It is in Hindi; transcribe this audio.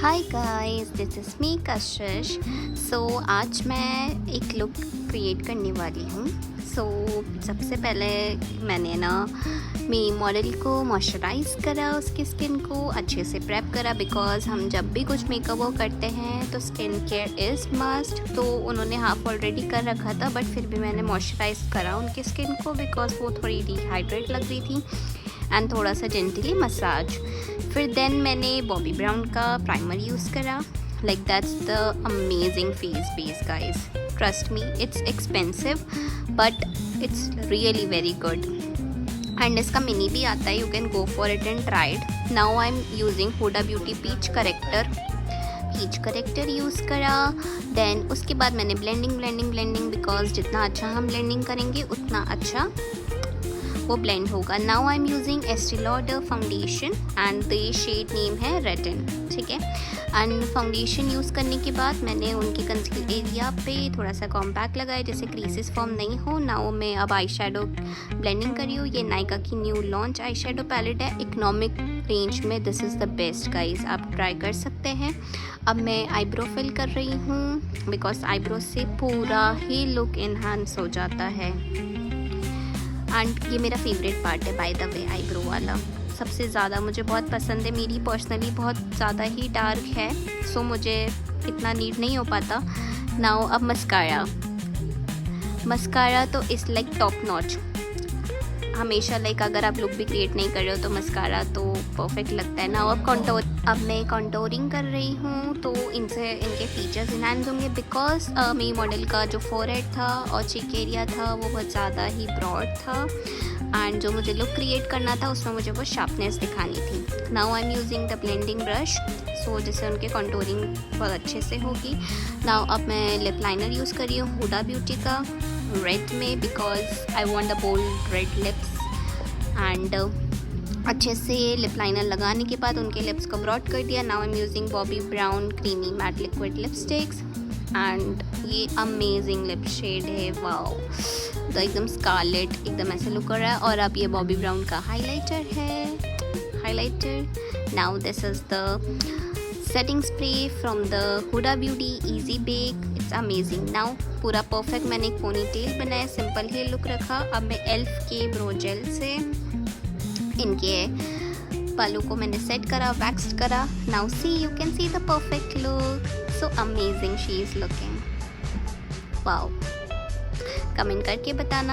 Hi guys, this is me कशिश। सो आज मैं एक लुक क्रिएट करने वाली हूँ। सबसे पहले मैंने मेरी मॉडल को मॉइस्चराइज़ करा, उसकी स्किन को अच्छे से प्रेप करा, बिकॉज़ हम जब भी कुछ मेकअप वो करते हैं तो स्किन केयर इज़ मस्ट। तो उन्होंने हाफ ऑलरेडी कर रखा था, बट फिर भी मैंने मॉइस्चराइज़ करा उनकी स्किन को, बिकॉज़ वो थोड़ी डिहाइड्रेट लग रही थी, एंड थोड़ा सा जेंटली मसाज। फिर देन मैंने बॉबी ब्राउन का प्राइमर यूज़ करा। Like that's the amazing face base guys, trust me, it's expensive but it's really very good. And इसका मिनी भी आता है, you can go for it and try it. Now I am using Huda Beauty peach corrector use करा। देन उसके बाद मैंने ब्लेंडिंग, बिकॉज जितना अच्छा हम ब्लेंडिंग करेंगे उतना अच्छा वो ब्लेंड होगा। Now I am using Estee Lauder foundation and the shade name है रेटिन, ठीक है। एंड फाउंडेशन यूज़ करने के बाद मैंने उनके कंसील एरिया पे थोड़ा सा कॉम्पैक्ट लगाया, जैसे क्रीसेस फॉर्म नहीं हो। नाउ मैं अब आई शेडो ब्लेंडिंग कर रही हूँ। ये नायका की new launch eye shadow palette है, इकोनॉमिक रेंज में। This is the best guys, आप ट्राई कर सकते हैं। अब मैं आईब्रो फिल कर रही हूँ, बिकॉज आईब्रो से पूरा ही लुक इन्हांस हो जाता है। एंड ये मेरा फेवरेट पार्ट है बाय द वे, आईब्रो वाला सबसे ज़्यादा मुझे बहुत पसंद है। मेरी पर्सनली बहुत ज़्यादा ही डार्क है, सो मुझे इतना नीड नहीं हो पाता। नाउ अब मस्कारा तो इस लाइक टॉप नॉच। हमेशा लाइक अगर आप लुक भी क्रिएट नहीं कर रहे हो तो मस्कारा तो परफेक्ट लगता है ना। अब मैं कॉन्टोरिंग कर रही हूँ, तो इनके फीचर्स इन्हांस होंगे, बिकॉज मेरी मॉडल का जो फोरहेड था और चीक एरिया था वो बहुत ज़्यादा ही ब्रॉड था, एंड जो मुझे लुक क्रिएट करना था उसमें मुझे वो शार्पनेस दिखानी थी। Now I am using the blending brush, so जिससे उनके कॉन्टोरिंग बहुत अच्छे से होगी। नाउ अब मैं लिप लाइनर यूज़ कर रही हूँ हुडा ब्यूटी का रेड में, because I want the bold red lips. And अच्छे से लिप लाइनर लगाने के बाद उनके लिप्स को ब्रॉड कर दिया। Now I am using Bobby brown creamy matte liquid lipsticks, and ये अमेजिंग लिप शेड है, वाओ, तो एकदम स्कारलेट, एकदम ऐसे लुक कर रहा है। और अब ये बॉबी ब्राउन का हाइलाइटर है, now this is the setting spray from the Huda Beauty easy bake, it's amazing. Now पूरा परफेक्ट मैंने एक पोनी टेल बनाया, सिंपल ही लुक रखा। अब मैं एल्फ के ब्रो जेल से इनके बालों को मैंने सेट करा, वैक्स्ड करा। Now see, you can see the perfect look, so amazing she is looking, wow. Comment करके बताना।